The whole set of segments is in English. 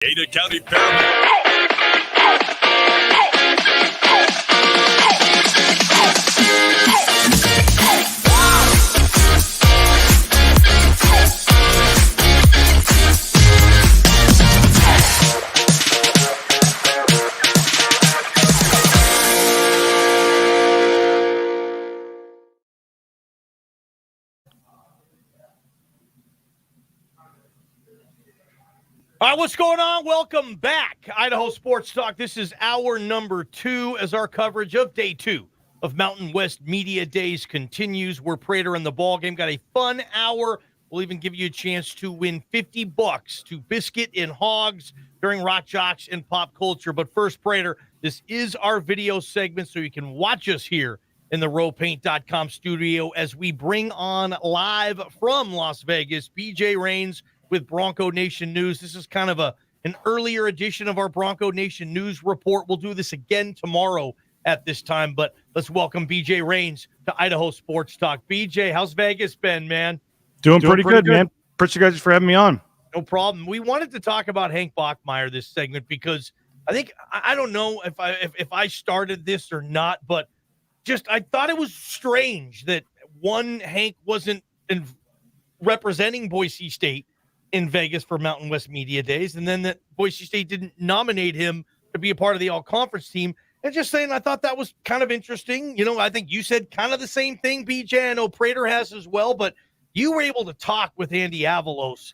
Ada County Paramount. All right, what's going on? Welcome back, Idaho Sports Talk. This is hour number 2 as our coverage of day 2 of Mountain West Media Days continues. We're Prater in the ball game. Got a fun hour. We'll even give you a chance to win $50 to Biscuit and Hogs during Rock Jocks and Pop Culture. But first, Prater, this is our video segment, so you can watch us here in the rowpaint.com studio as we bring on live from Las Vegas, BJ Rains with Bronco Nation News. This is kind of an earlier edition of our Bronco Nation News report. We'll do this again tomorrow at this time, but let's welcome BJ Rains to Idaho Sports Talk. BJ, how's Vegas been, man? Doing pretty good, man. Appreciate you guys for having me on. No problem. We wanted to talk about Hank Bachmeier this segment because I think, I don't know if I started this or not, but just I thought it was strange that Hank wasn't representing Boise State in Vegas for Mountain West Media Days, and then that Boise State didn't nominate him to be a part of the all-conference team. And just saying, I thought that was kind of interesting. You know, I think you said kind of the same thing, BJ. I know Prater has as well, but you were able to talk with Andy Avalos,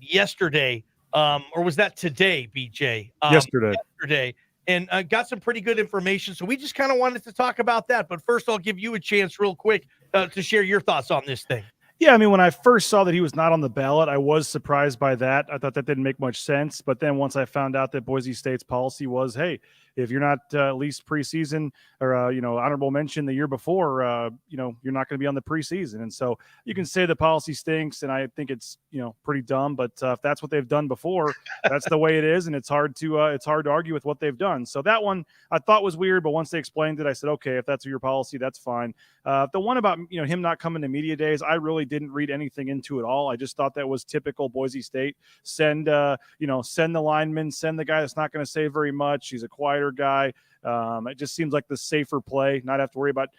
yesterday? Or was that today, BJ? Yesterday. And got some pretty good information. So we just kind of wanted to talk about that. But first, I'll give you a chance real quick to share your thoughts on this thing. Yeah, I mean, when I first saw that he was not on the ballot, I was surprised by that. I thought that didn't make much sense. But then once I found out that Boise State's policy was, hey, if you're not at least preseason or, honorable mention the year before, you're not going to be on the preseason. And so you can say the policy stinks, and I think it's, pretty dumb. But if that's what they've done before, that's the way it is. And it's hard to argue with what they've done. So that one I thought was weird. But once they explained it, I said, okay, if that's your policy, that's fine. The one about, him not coming to media days, I really didn't read anything into it all. I just thought that was typical Boise State. Send the lineman, send the guy that's not going to say very much. He's a quieter guy. It just seems like the safer play, not have to worry about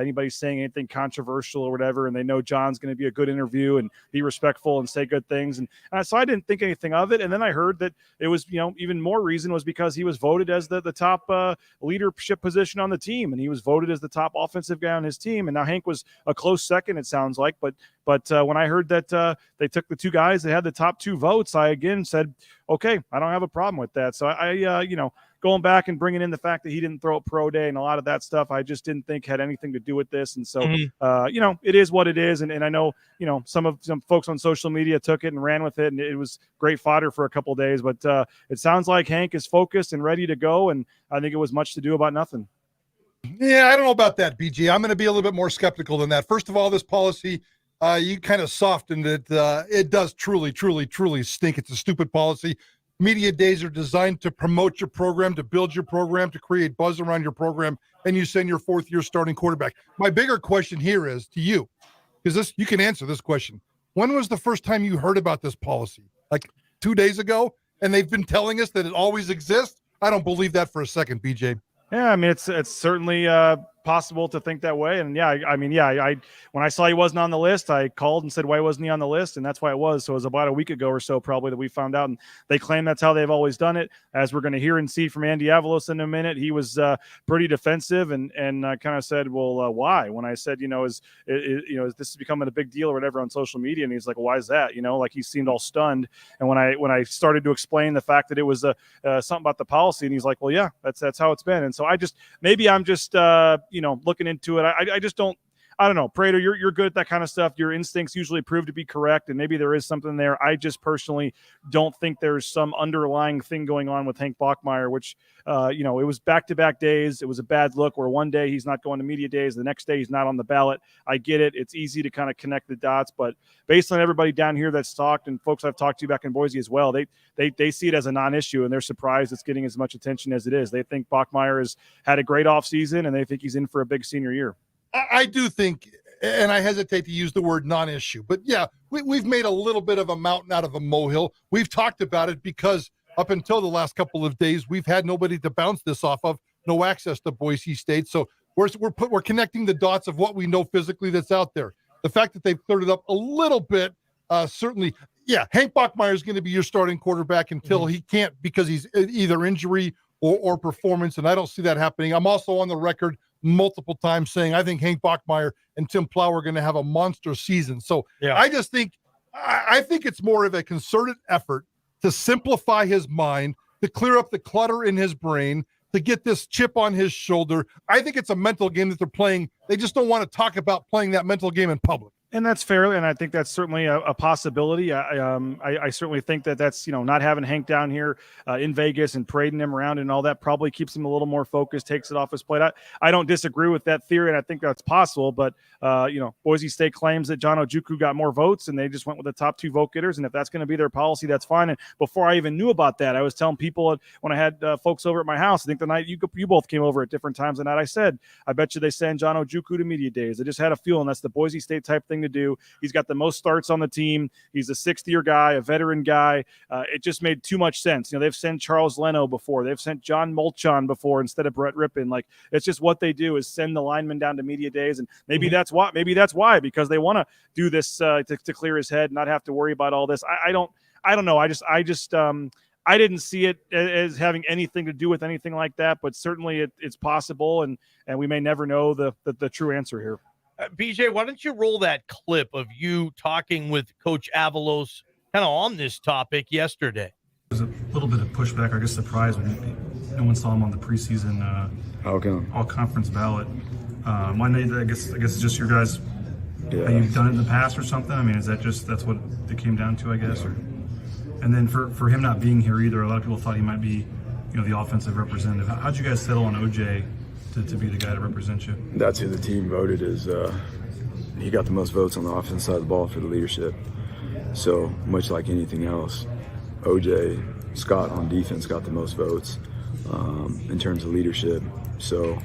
anybody saying anything controversial or whatever. And they know John's going to be a good interview and be respectful and say good things. And so I didn't think anything of it. And then I heard that it was, even more reason was because he was voted as the top leadership position on the team. And he was voted as the top offensive guy on his team. And now Hank was a close second, it sounds like. But when I heard that they took the two guys that had the top 2 votes, I again said, okay, I don't have a problem with that. So I going back and bringing in the fact that he didn't throw a pro day and a lot of that stuff, I just didn't think had anything to do with this. And so, it is what it is. And I know, some folks on social media took it and ran with it, and it was great fodder for a couple of days. But it sounds like Hank is focused and ready to go. And I think it was much to do about nothing. Yeah, I don't know about that, BG. I'm going to be a little bit more skeptical than that. First of all, this policy, you kind of softened it. It does truly, truly, truly stink. It's a stupid policy. Media days are designed to promote your program, to build your program, to create buzz around your program, and you send your 4th-year starting quarterback. My bigger question here is to you, because you can answer this question. When was the first time you heard about this policy? Like 2 days ago? And they've been telling us that it always exists? I don't believe that for a second, BJ. Yeah, I mean, it's certainly possible to think that way. And I when I saw he wasn't on the list, I called and said, why wasn't he on the list? And that's why it was. So it was about a week ago or so probably that we found out. And they claim that's how they've always done it. As we're going to hear and see from Andy Avalos in a minute, he was pretty defensive and kind of said, well, why? When I said, is this becoming a big deal or whatever on social media? And he's like, well, why is that? Like he seemed all stunned. And when I started to explain the fact that it was something about the policy, and he's like, well, yeah, that's how it's been. And so I'm just looking into it. I just don't. I don't know, Prater, you're good at that kind of stuff. Your instincts usually prove to be correct, and maybe there is something there. I just personally don't think there's some underlying thing going on with Hank Bachmeier, which, it was back-to-back days. It was a bad look where one day he's not going to media days, the next day he's not on the ballot. I get it. It's easy to kind of connect the dots, but based on everybody down here that's talked and folks I've talked to back in Boise as well, they see it as a non-issue, and they're surprised it's getting as much attention as it is. They think Bachmeier has had a great offseason, and they think he's in for a big senior year. I do think, and I hesitate to use the word non-issue, but yeah, we've made a little bit of a mountain out of a molehill. We've talked about it because up until the last couple of days, we've had nobody to bounce this off of, no access to Boise State. So we're connecting the dots of what we know physically that's out there. The fact that they've cleared it up a little bit, certainly, yeah, Hank Bachmeier is going to be your starting quarterback until he can't, because he's either injury or performance, and I don't see that happening. I'm also on the record multiple times saying I think Hank Bachmeier and Tim Plow are going to have a monster season. So I just think I think it's more of a concerted effort to simplify his mind, to clear up the clutter in his brain, to get this chip on his shoulder. I think it's a mental game that they're playing. They just don't want to talk about playing that mental game in public. And that's fair, and I think that's certainly a possibility. I certainly think that's not having Hank down here in Vegas and parading him around and all that probably keeps him a little more focused, takes it off his plate. I don't disagree with that theory, and I think that's possible. But Boise State claims that John Ojukwu got more votes, and they just went with the top 2 vote getters. And if that's going to be their policy, that's fine. And before I even knew about that, I was telling people when I had folks over at my house. I think the night you both came over at different times the night. I said, I bet you they send John Ojukwu to media days. I just had a feeling that's the Boise State type thing to do. He's got the most starts on the team. He's a 6th-year guy, a veteran guy. It just made too much sense. They've sent Charles Leno before. They've sent John Molchon before instead of Brett Rippon. Like, it's just what they do is send the linemen down to media days, and maybe that's why. Maybe that's why, because they want to do this to clear his head, not have to worry about all this. I don't know. I didn't see it as having anything to do with anything like that, but certainly it's possible, and we may never know the true answer here. BJ, why don't you roll that clip of you talking with Coach Avalos kind of on this topic yesterday? There's a little bit of pushback, I guess, surprise when no one saw him on the preseason all-conference ballot. I guess it's just your guys. Yeah. You've done it in the past or something? I mean, is that's what it came down to, I guess? Or, and then for him not being here either, a lot of people thought he might be, the offensive representative. How'd you guys settle on OJ to be the guy to represent you? That's who the team voted is. He got the most votes on the offense side of the ball for the leadership. So much like anything else, OJ Scott on defense got the most votes in terms of leadership. So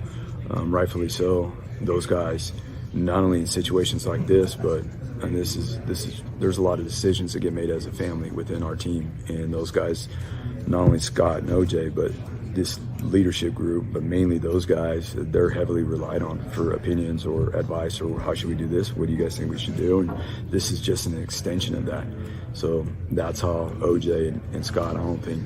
rightfully so, those guys, not only in situations like this, but there's a lot of decisions that get made as a family within our team, and those guys, not only Scott and OJ, but this leadership group, but mainly those guys, they're heavily relied on for opinions or advice, or how should we do this? What do you guys think we should do? And this is just an extension of that. So that's how OJ and Scott, I don't think,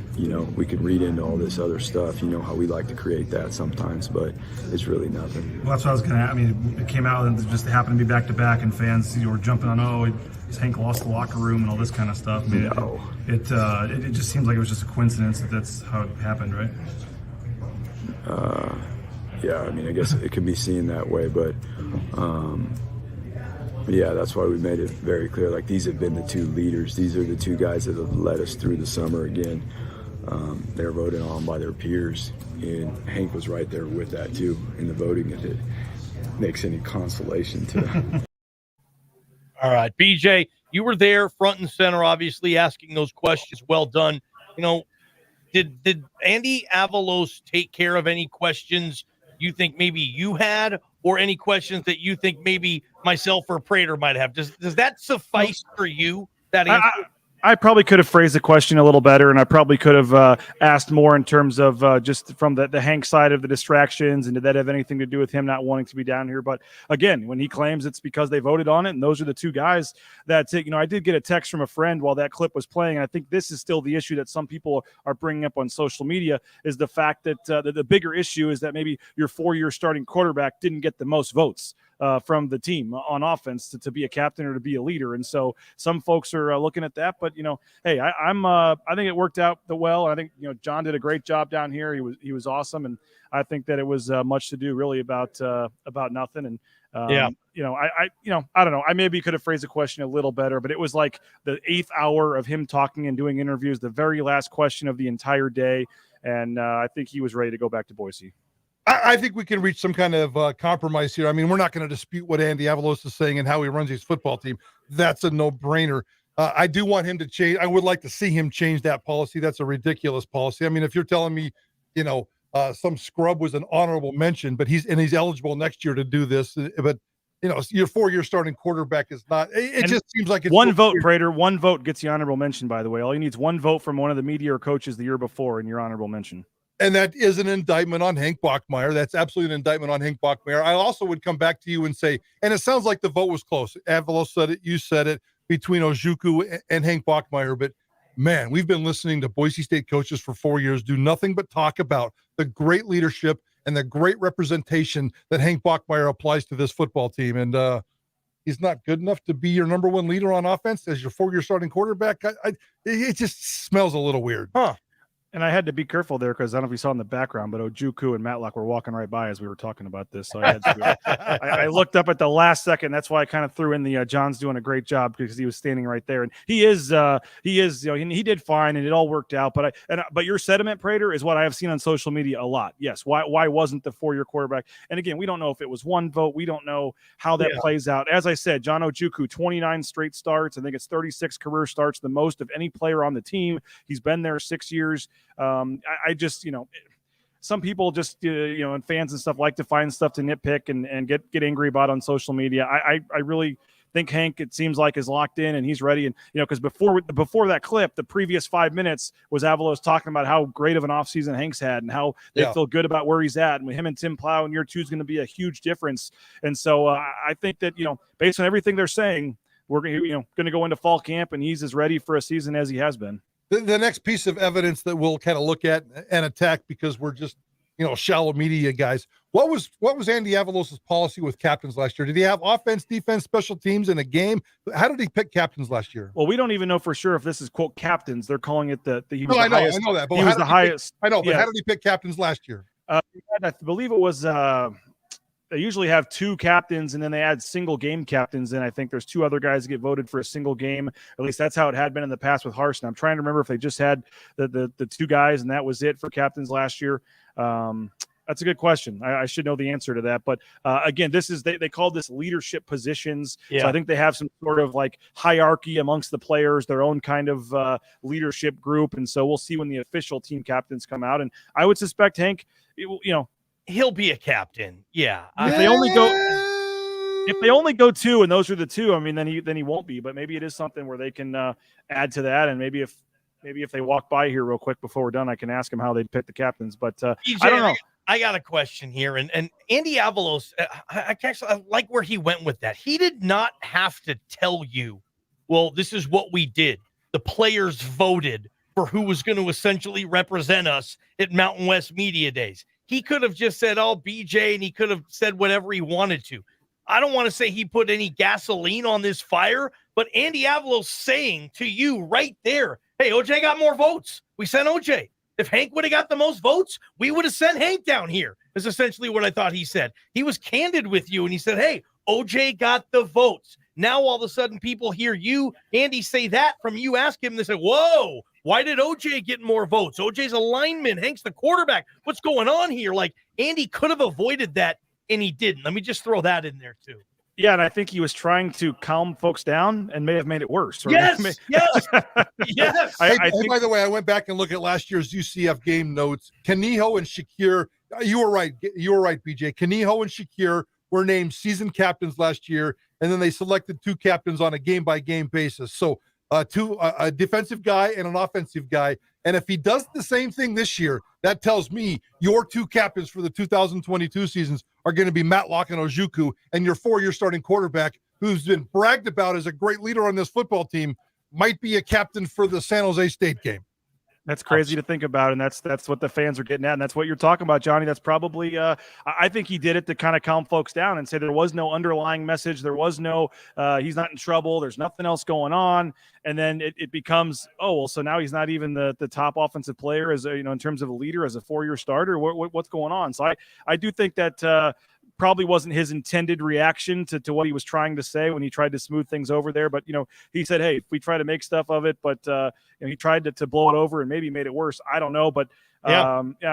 we could read into all this other stuff, how we like to create that sometimes, but it's really nothing. Well, that's what I was going to ask. I mean, it came out and it just happened to be back-to-back, and fans were jumping on, Hank lost the locker room and all this kind of stuff. I mean, no. It just seems like it was just a coincidence that's how it happened, right? Yeah, I mean, I guess it could be seen that way, but yeah, that's why we made it very clear. Like, these have been the 2 leaders. These are the 2 guys that have led us through the summer. Again, they're voted on by their peers, and Hank was right there with that too in the voting, if it makes any consolation to. All right, BJ, you were there front and center, obviously asking those questions. Well done. Did Andy Avalos take care of any questions you think maybe you had, or any questions that you think maybe myself or Prater might have? Does that suffice for you, that answer? I probably could have phrased the question a little better, and I probably could have asked more in terms of just from the Hank side of the distractions, and did that have anything to do with him not wanting to be down here? But again, when he claims it's because they voted on it, and those are the 2 guys that, I did get a text from a friend while that clip was playing, and I think this is still the issue that some people are bringing up on social media, is the fact that the bigger issue is that maybe your 4-year starting quarterback didn't get the most votes from the team on offense to be a captain or to be a leader. And so some folks are looking at that, but hey, I think it worked out well. I think, John did a great job down here. He was awesome. And I think that it was much to do really about nothing. And I don't know. I maybe could have phrased the question a little better, but it was like the 8th hour of him talking and doing interviews, the very last question of the entire day. And I think he was ready to go back to Boise. I think we can reach some kind of compromise here. I mean, we're not going to dispute what Andy Avalos is saying and how he runs his football team. That's a no-brainer. I do want him to change. I would like to see him change that policy. That's a ridiculous policy. I mean, if you're telling me, some scrub was an honorable mention, but he's eligible next year to do this. But your 4-year starting quarterback is not. It just seems like it's one so vote, weird. Prater. One vote gets you honorable mention. By the way, all you need is one vote from one of the media or coaches the year before, and your honorable mention. And that is an indictment on Hank Bachmeier. That's absolutely an indictment on Hank Bachmeier. I also would come back to you and say, and it sounds like the vote was close. Avalos said it, you said it, between Ojukwu and Hank Bachmeier. But man, we've been listening to Boise State coaches for 4 years do nothing but talk about the great leadership and the great representation that Hank Bachmeier applies to this football team. And he's not good enough to be your number one leader on offense as your 4-year starting quarterback. It just smells a little weird. Huh. And I had to be careful there because I don't know if you saw in the background, but Ojukwu and Matlock were walking right by as we were talking about this. So I had to, I looked up at the last second. That's why I kind of threw in the John's doing a great job because he was standing right there. And he is, he did fine and it all worked out. But but your sentiment, Prater, is what I have seen on social media a lot. Yes. Why wasn't the 4-year quarterback? And again, we don't know if it was one vote. We don't know how that plays out. As I said, John Ojukwu, 29 straight starts. I think it's 36 career starts, the most of any player on the team. He's been there 6 years. I just, some people just, and fans and stuff like to find stuff to nitpick and get angry about on social media. I really think Hank, it seems like, is locked in and he's ready. And, because before that clip, the previous 5 minutes was Avalos talking about how great of an offseason Hank's had and how they feel good about where he's at. And with him and Tim Plow in year 2 is going to be a huge difference. And so I think that, based on everything they're saying, we're going to go into fall camp and he's as ready for a season as he has been. The next piece of evidence that we'll kind of look at and attack because we're just, shallow media guys. What was Andy Avalos' policy with captains last year? Did he have offense, defense, special teams in a game? How did he pick captains last year? Well, we don't even know for sure if this is quote captains. They're calling it he was no, the highest. I know that. But he was the highest. I know, but how did he pick captains last year? I believe it was. They usually have 2 captains and then they add single game captains. And I think there's 2 other guys that get voted for a single game. At least that's how it had been in the past with Harsin. I'm trying to remember if they just had the 2 guys and that was it for captains last year. That's a good question. I should know the answer to that. But again, this is they call this leadership positions. Yeah. So I think they have some sort of like hierarchy amongst the players, their own kind of leadership group. And so we'll see when the official team captains come out. And I would suspect Hank, he'll be a captain. Yeah. If they only go 2 and those are the 2, I mean, then he won't be, but maybe it is something where they can add to that. And maybe if they walk by here real quick before we're done, I can ask them how they'd pick the captains, but BJ, I don't know. I got a question here. And Andy Avalos, I like where he went with that. He did not have to tell you, well, this is what we did. The players voted for who was going to essentially represent us at Mountain West Media Days. He could have just said, oh, BJ, and he could have said whatever he wanted to. I don't want to say he put any gasoline on this fire, but Andy Avalos saying to you right there, hey, OJ got more votes. We sent OJ. If Hank would have got the most votes, we would have sent Hank down here, is essentially what I thought he said. He was candid with you, and he said, hey, OJ got the votes. Now all of a sudden people hear you, Andy, say that from you ask him. They say, whoa, why did OJ get more votes? OJ's a lineman. Hank's the quarterback. What's going on here? Like, Andy could have avoided that, and he didn't. Let me just throw that in there, too. Yeah, and I think he was trying to calm folks down and may have made it worse. Yes, yes, yes. I think, by the way, I went back and looked at last year's UCF game notes. Kaniho and Shakir, you were right, BJ. Kaniho and Shakir were named season captains last year, and then they selected 2 captains on a game-by-game basis. So a defensive guy and an offensive guy. And if he does the same thing this year, that tells me your 2 captains for the 2022 seasons are going to be Matlock and Ojukwu, and your 4-year starting quarterback, who's been bragged about as a great leader on this football team, might be a captain for the San Jose State game. That's crazy to think about, and that's what the fans are getting at, and that's what you're talking about, Johnny. That's probably I think he did it to kind of calm folks down and say there was no underlying message. There was no he's not in trouble. There's nothing else going on. And then it becomes, oh, well, so now he's not even the top offensive player as a, in terms of a leader, as a 4-year starter. What's going on? So I do think that probably wasn't his intended reaction to what he was trying to say when he tried to smooth things over there. But, he said, hey, if we try to make stuff of it, but he tried to blow it over and maybe made it worse. I don't know. But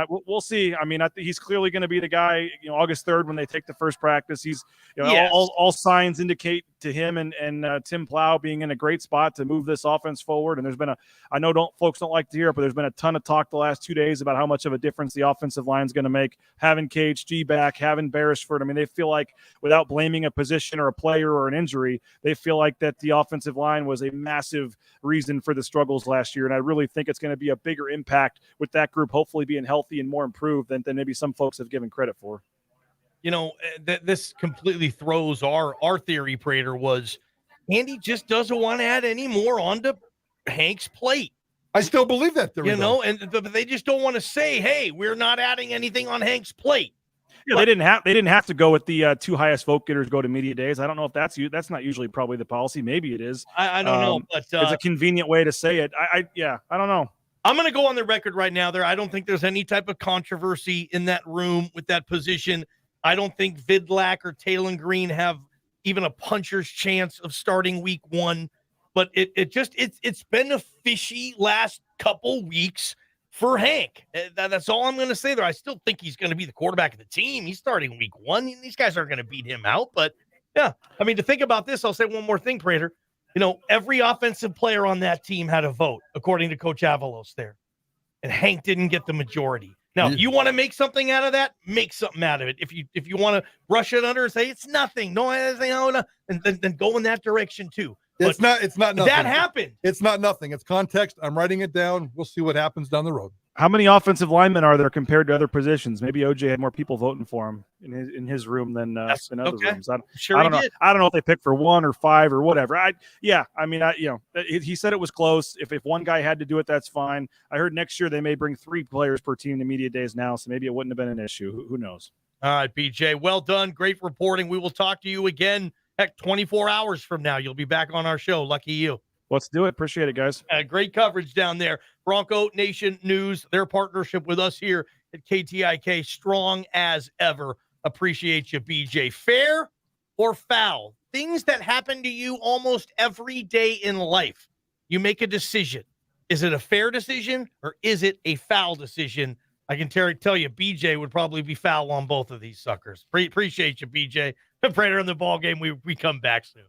we'll see. I mean, I think he's clearly going to be the guy, August 3rd, when they take the first practice. He's, all signs indicate to him and Tim Plow being in a great spot to move this offense forward. And there's been I know folks don't like to hear it, but there's been a ton of talk the last 2 days about how much of a difference the offensive line is going to make. Having KHG back, having Beresford. I mean, they feel like, without blaming a position or a player or an injury, they feel like that the offensive line was a massive reason for the struggles last year. And I really think it's going to be a bigger impact with that group hopefully being healthy and more improved than maybe some folks have given credit for. This completely throws our theory, Prater, was Andy just doesn't want to add any more onto Hank's plate. I still believe that theory, but they just don't want to say, hey, we're not adding anything on Hank's plate. Yeah, they didn't have to go with the two highest vote getters go to media days. I don't know if that's not usually probably the policy. Maybe it is. I don't know, but it's a convenient way to say it. I don't know. I'm going to go on the record right now there. I don't think there's any type of controversy in that room with that position. I don't think Vidlak or Talon Green have even a puncher's chance of starting week 1. But it's been a fishy last couple weeks for Hank. That's all I'm going to say there. I still think he's going to be the quarterback of the team. He's starting week 1. These guys aren't going to beat him out. But, yeah, I mean, to think about this, I'll say one more thing, Prater. Every offensive player on that team had a vote, according to Coach Avalos there. And Hank didn't get the majority. Now, if you want to make something out of that, make something out of it. If you want to brush it under and say it's nothing, no, and then go in that direction too. It's not nothing. That happened. It's not nothing. It's context. I'm writing it down. We'll see what happens down the road. How many offensive linemen are there compared to other positions? Maybe OJ had more people voting for him in his room than other rooms. I don't know. I don't know if they picked for 1 or 5 or whatever. He said it was close. If one guy had to do it, that's fine. I heard next year they may bring 3 players per team to media days now, so maybe it wouldn't have been an issue. Who knows? All right, BJ. Well done. Great reporting. We will talk to you again. Heck, 24 hours from now, you'll be back on our show. Lucky you. Let's do it. Appreciate it, guys. Great coverage down there. Bronco Nation News, their partnership with us here at KTIK, strong as ever. Appreciate you, BJ. Fair or foul? Things that happen to you almost every day in life. You make a decision. Is it a fair decision or is it a foul decision? I can tell you, BJ would probably be foul on both of these suckers. Appreciate you, BJ. Prater in the ball game. We come back soon.